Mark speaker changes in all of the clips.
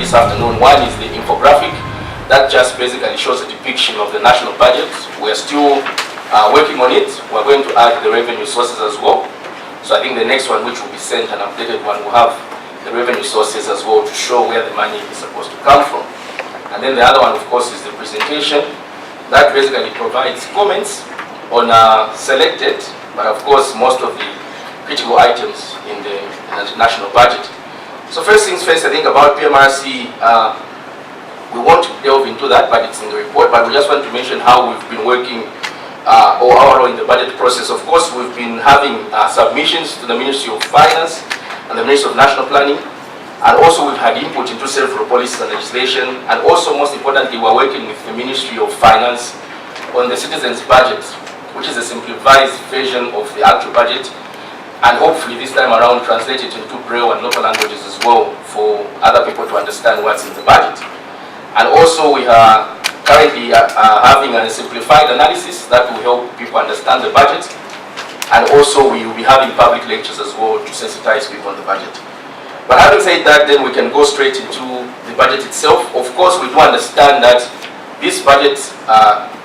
Speaker 1: this afternoon. One is the infographic that just basically shows a depiction of the national budget. We're still working on it. We're going to add the revenue sources as well. So I think the next one, which will be sent, an updated one, will have the revenue sources as well to show where the money is supposed to come from. And then the other one, of course, is the presentation that basically provides comments on selected, but of course, most of the critical items in the national budget. So first things first, I think about Pmrc, we won't delve into that, but it's in the report, but we just want to mention how we've been working or our role in the budget process. Of course, we've been having submissions to the Ministry of Finance and the Ministry of National Planning, and also we've had input into several policies and legislation, and also most importantly, we're working with the Ministry of Finance on the citizens' budget, which is a simplified version of the actual budget, and hopefully this time around translate it into Braille and local languages as well for other people to understand what's in the budget. And also we are currently having a simplified analysis that will help people understand the budget, and also we will be having public lectures as well to sensitize people on the budget. But having said that, then we can go straight into the budget itself. Of course, we do understand that this budget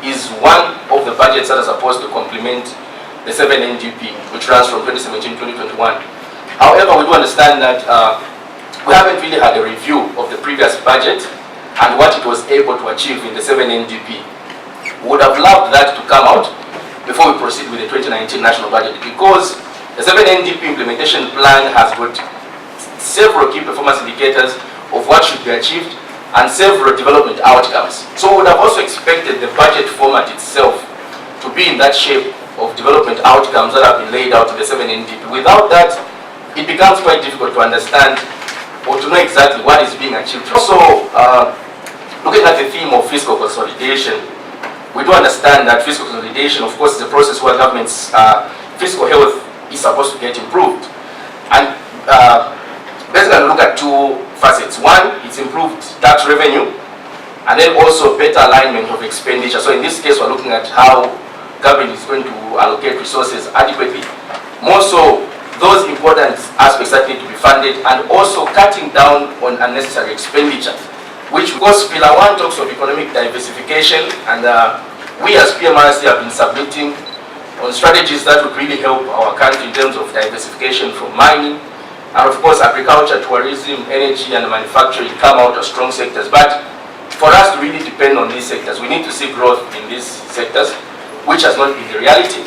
Speaker 1: is one of the budgets that are supposed to complement the 7 NDP, which runs from 2017-2021. However, we do understand that we haven't really had a review of the previous budget and what it was able to achieve in the 7 NDP. We would have loved that to come out before we proceed with the 2019 national budget, because the 7 NDP implementation plan has got several key performance indicators of what should be achieved and several development outcomes. So we would have also expected the budget format itself to be in that shape of development outcomes that have been laid out in the 7 NDP. Without that, it becomes quite difficult to understand or to know exactly what is being achieved. Also, looking at the theme of fiscal consolidation, we do understand that fiscal consolidation, of course, is a process where government's fiscal health is supposed to get improved. And basically look at two facets. One, it's improved tax revenue, and then also better alignment of expenditure. So in this case, we're looking at how government is going to allocate resources adequately. More so, those important aspects that need to be funded, and also cutting down on unnecessary expenditure, which, of course, Pillar 1 talks of economic diversification, and we as Pmrc have been submitting on strategies that would really help our country in terms of diversification from mining, and of course agriculture, tourism, energy and manufacturing come out as strong sectors. But for us to really depend on these sectors, we need to see growth in these sectors, which has not been the reality.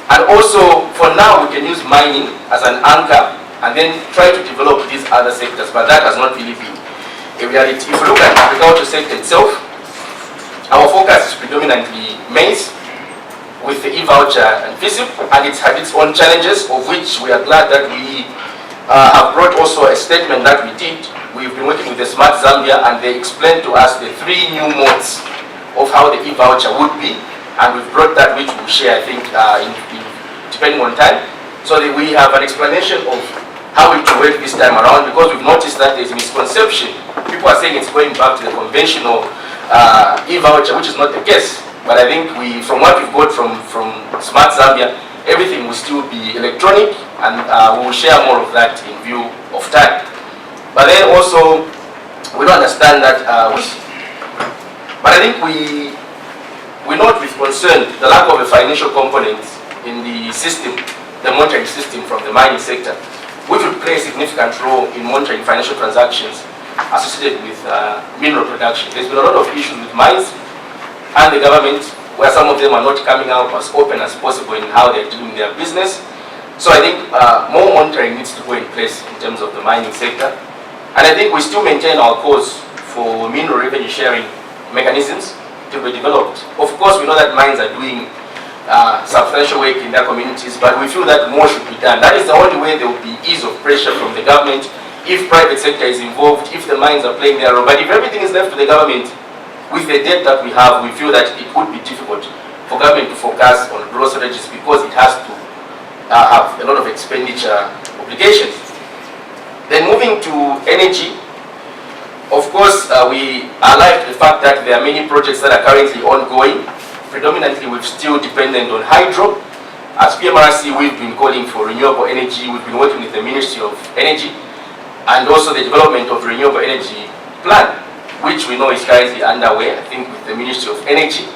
Speaker 1: And also, for now, we can use mining as an anchor and then try to develop these other sectors, but that has not really been a reality. If you look at the agriculture sector itself, our focus is predominantly maize, with the e-voucher and FISIP, and it's had its own challenges, of which we are glad that we have brought also a statement that we did. We've been working with the Smart Zambia, and they explained to us the 3 new modes of how the e-voucher would be, and we've brought that, which we'll share, I think, depending on time, so that we have an explanation of how it will work this time around, because we've noticed that there's misconception. People are saying it's going back to the conventional e-voucher, which is not the case. But I think from what we've got from Smart Zambia, everything will still be electronic, and we will share more of that in view of time. But then also, we don't understand that, but I think we note with concern the lack of a financial component in the system, the monitoring system from the mining sector, which would play a significant role in monitoring financial transactions associated with mineral production. There's been a lot of issues with mines and the government, where some of them are not coming out as open as possible in how they're doing their business. So I think more monitoring needs to go in place in terms of the mining sector. And I think we still maintain our course for mineral revenue sharing mechanisms to be developed. Of course, we know that mines are doing substantial work in their communities, but we feel that more should be done. That is the only way there will be ease of pressure from the government, if private sector is involved, if the mines are playing their role. But if everything is left to the government, with the debt that we have, we feel that it would be difficult for government to focus on growth strategies, because it has to have a lot of expenditure obligations. Then moving to energy, of course, we are alive to the fact that there are many projects that are currently ongoing. Predominantly, we're still dependent on hydro. As Pmrc, we've been calling for renewable energy. We've been working with the Ministry of Energy, and also the development of renewable energy plan, which we know is currently underway, I think with the Ministry of Energy.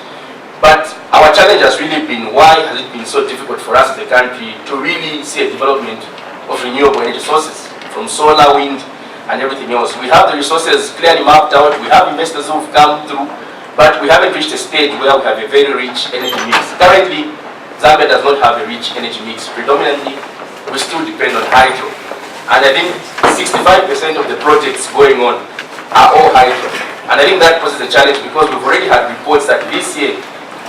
Speaker 1: But our challenge has really been, why has it been so difficult for us as a country to really see a development of renewable energy sources, from solar, wind, and everything else. We have the resources clearly mapped out, we have investors who've come through, but we haven't reached a stage where we have a very rich energy mix. Currently, Zambia does not have a rich energy mix. Predominantly, we still depend on hydro. And I think 65% of the projects going on are all hydro. And I think that poses a challenge because we've already had reports that this year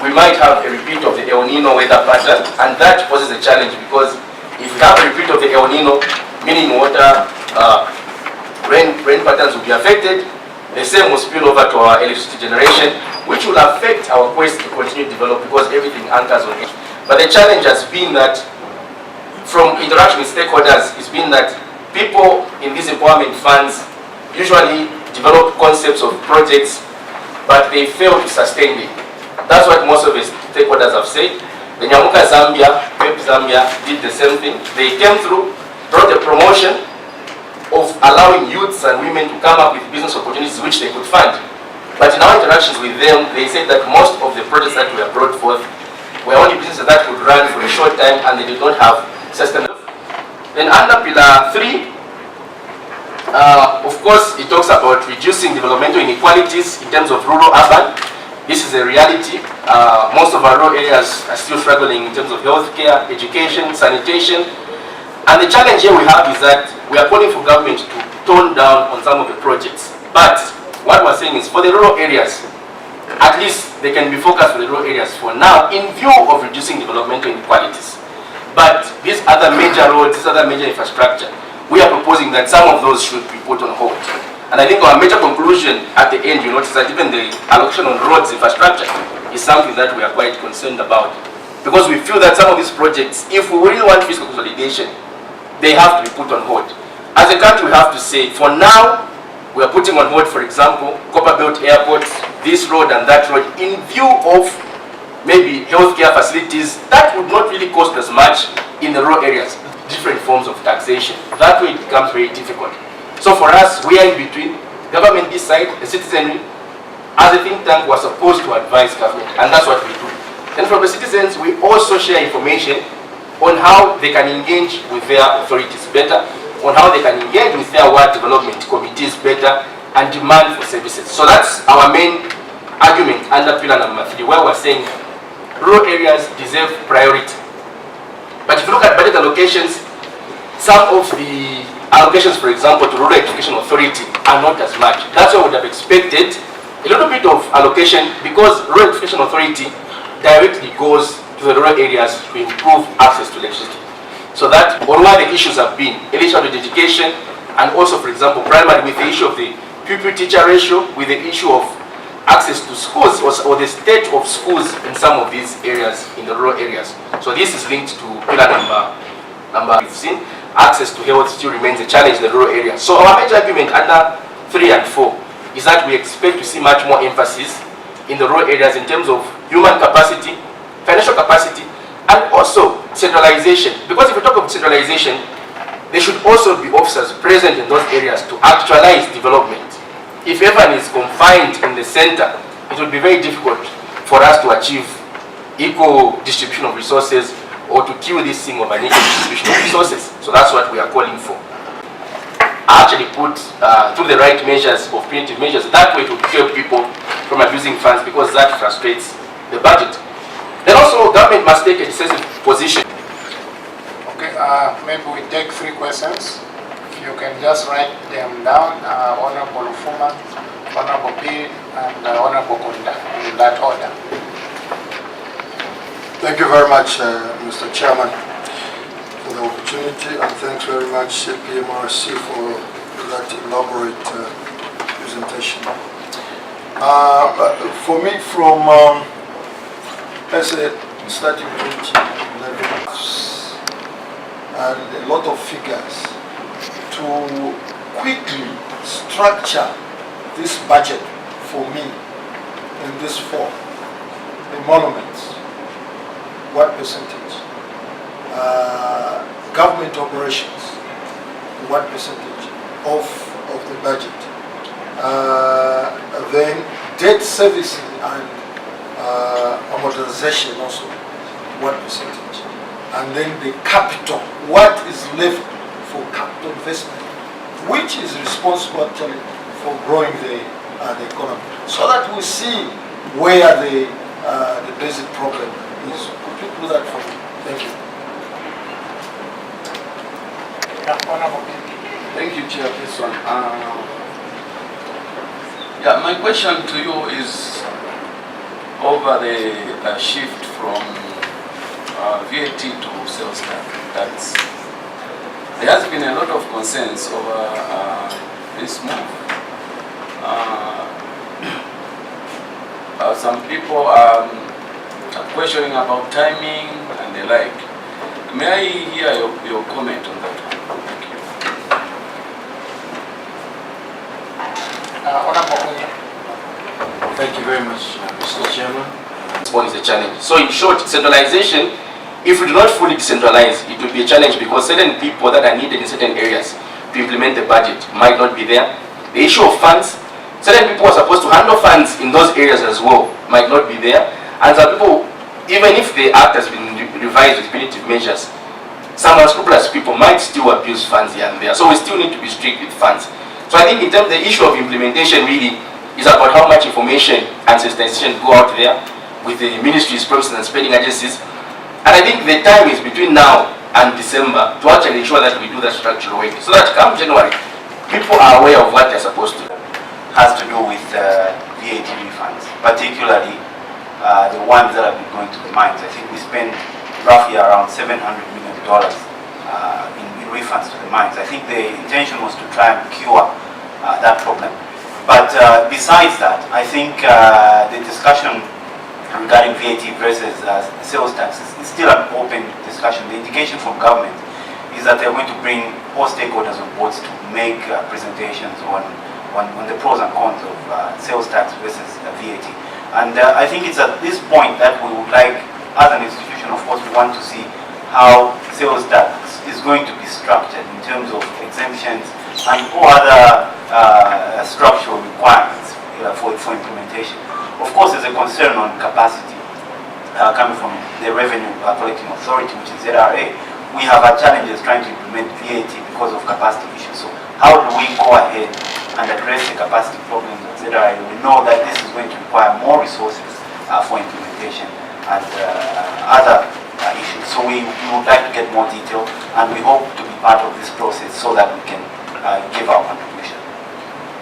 Speaker 1: we might have a repeat of the El Nino weather pattern, and that poses a challenge because if we have a repeat of the El Nino, meaning water, rain patterns will be affected, the same will spill over to our electricity generation, which will affect our quest to continue to develop because everything anchors on it. But the challenge has been that, from interaction with stakeholders, it's been that people in these empowerment funds usually develop concepts of projects, but they fail to sustain it. That's what most of the stakeholders have said. The Nyamuka Zambia, Pep Zambia did the same thing. They came through, brought a promotion of allowing youths and women to come up with business opportunities which they could fund. But in our interactions with them, they said that most of the projects that were brought forth were only businesses that could run for a short time and they did not have sustainability. Then under Pillar 3, of course, it talks about reducing developmental inequalities in terms of rural-urban. This is a reality. Most of our rural areas are still struggling in terms of healthcare, education, sanitation. And the challenge here we have is that we are calling for government to tone down on some of the projects. But what we're saying is for the rural areas, at least they can be focused on the rural areas for now in view of reducing developmental inequalities. But these other major roads, this other major infrastructure, we are proposing that some of those should be put on hold. And I think our major conclusion at the end, you notice that even the allocation on roads infrastructure is something that we are quite concerned about. Because we feel that some of these projects, if we really want fiscal consolidation, they have to be put on hold. As a country, we have to say, for now, we are putting on hold, for example, Copperbelt Airport, this road and that road, in view of maybe healthcare facilities that would not really cost as much in the rural areas, different forms of taxation. That way it becomes very difficult. So for us, we are in between. Government this side, the citizenry, as a think tank, we're supposed to advise government, and that's what we do. And from the citizens, we also share information on how they can engage with their authorities better, on how they can engage with their ward development committees better, and demand for services. So that's our main argument under pillar number 3, where we're saying rural areas deserve priority. But if you look at budget allocations, some of the allocations, for example, to Rural Education Authority are not as much. That's why we would have expected a little bit of allocation, because Rural Education Authority directly goes to the rural areas to improve access to electricity. So that, on why the issues have been, early childhood education, and also, for example, primary, with the issue of the pupil-teacher ratio, with the issue of access to schools, or the state of schools in some of these areas, in the rural areas. So this is linked to pillar number 15. Access to health still remains a challenge in the rural areas. So our major argument under 3 and 4 is that we expect to see much more emphasis in the rural areas in terms of human capacity, financial capacity, and also centralization. Because if we talk of centralization, there should also be officers present in those areas to actualize development. If everyone is confined in the center, it will be very difficult for us to achieve equal distribution of resources, or to kill this thing of unequal distribution of resources. So that's what we are calling for. I actually put through the right measures of preventive measures, that way to help people from abusing funds, because that frustrates the budget. Then also, government must take a decisive position.
Speaker 2: Okay, maybe we take 3 questions. If you can just write them down, Honorable Fuma, Honorable B, and Honorable Kunda, in that order.
Speaker 3: Thank you very much, Mr. Chairman, for the opportunity, and thanks very much, Pmrc, for that elaborate presentation. For me, from, let's say, starting 2011, and a lot of figures to quickly structure this budget for me in this form, the monuments. What percentage? Government operations, what percentage of the budget? Then debt servicing and amortization also, what percentage? And then the capital, what is left for capital investment, which is responsible actually for growing the economy, so that we see where the basic problem is. Could you do that for me? Thank you.
Speaker 4: Thank you, Chairperson. Yeah, my question to you is over the shift from VAT to sales tax. There has been a lot of concerns over this move. Some people are questioning about timing and the like. May I hear your comment on that?
Speaker 3: Thank you very much, Mr. Chairman.
Speaker 1: One is a challenge. So in short, centralization, if we do not fully decentralize, it will be a challenge because certain people that are needed in certain areas to implement the budget might not be there. The issue of funds, certain people who are supposed to handle funds in those areas as well might not be there. And some people, even if the act has been revised with punitive measures, some unscrupulous people might still abuse funds here and there. So we still need to be strict with funds. So I think in terms of the issue of implementation really is about how much information and sensitization go out there with the ministries, processes and spending agencies. And I think the time is between now and December to actually ensure that we do that structural work, so that come January, people are aware of what they're supposed to do.
Speaker 5: Has to do with VAT refunds, particularly the ones that have been going to the mines. I think we spend roughly around $700 million in refunds to the mines. I think the intention was to try and cure that problem. But besides that, I think the discussion regarding VAT versus sales taxes is still an open discussion. The indication from government is that they're going to bring all stakeholders on board to make presentations on the pros and cons of sales tax versus VAT. And I think it's at this point that we would like, as an institution, of course, we want to see how sales tax is going to be structured in terms of exemptions and all other structural requirements for implementation. Of course, there's a concern on capacity coming from the Revenue Collecting Authority, which is ZRA. We have our challenges trying to implement VAT because of capacity issues. So how do we go ahead and address the capacity problems at ZRA? We know that this is going to require more resources for implementation and other issues. So we would like to get more detail, and we hope to be part of this process so that we can give our contribution.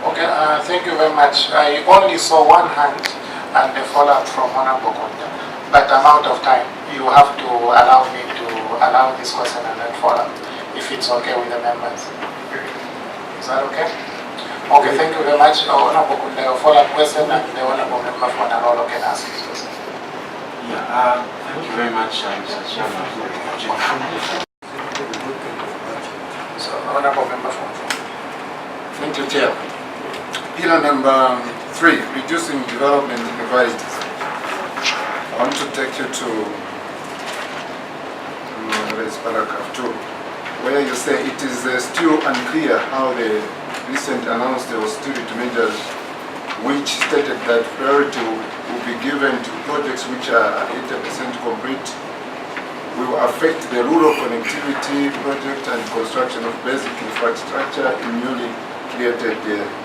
Speaker 2: Okay, thank you very much. I only saw one hand and a follow-up from Honorable Konda, but I'm out of time. You have to allow me to allow this question and then follow-up, if it's okay with the members. Is that okay? Okay, thank you very much. Honorable Konda, a follow-up question, and the Honorable Member for Narolo can ask his question.
Speaker 6: Yeah, thank you very much, Mr. Chairman, for the opportunity.
Speaker 2: So, Honorable Member for
Speaker 7: Thank you, Chair. Pillar number 3, reducing development inequalities. I want to take you to paragraph 2, where you say it is still unclear how the recent announced austerity measures, which stated that priority will be given to projects which are 80% complete, will affect the rural connectivity project and construction of basic infrastructure in newly created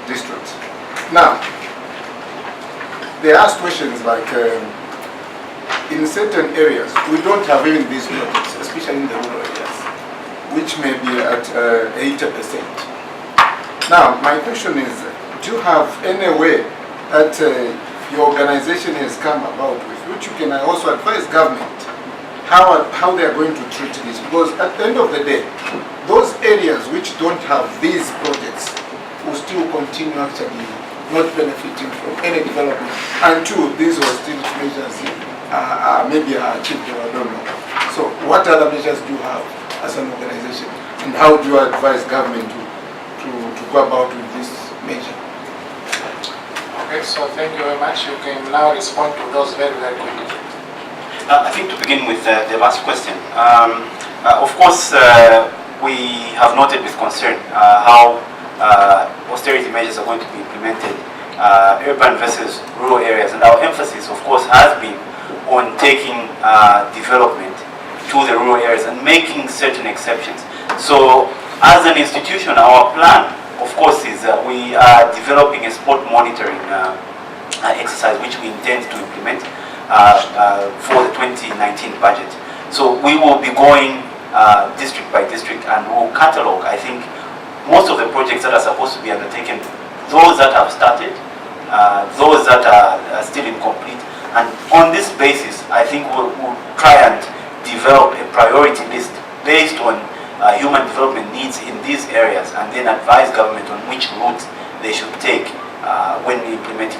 Speaker 7: districts. Now, they ask questions like, in certain areas, we don't have even these projects, especially in the rural areas, which may be at 80%. Now, my question is, do you have any way that your organization has come about with which you can also advise government how they are going to treat this? Because at the end of the day, those areas which don't have these projects will still continue actually not benefiting from any development until these austerity measures maybe are achieved, I don't know. So what other measures do you have as an organization, and how do you advise government to go about with this measure?
Speaker 2: Okay, so thank you very much. You can now respond to those very, very quickly.
Speaker 5: I think to begin with the last question, of course we have noted with concern how austerity measures are going to be implemented, urban versus rural areas. And our emphasis, of course, has been on taking development to the rural areas and making certain exceptions. So as an institution, our plan, of course, is we are developing a sport monitoring exercise which we intend to implement for the 2019 budget. So we will be going district by district and we'll catalog, I think, most of the projects that are supposed to be undertaken, those that have started, those that are still incomplete. And on this basis, I think we'll try and develop a priority list based on human development needs in these areas and then advise government on which routes they should take when implementing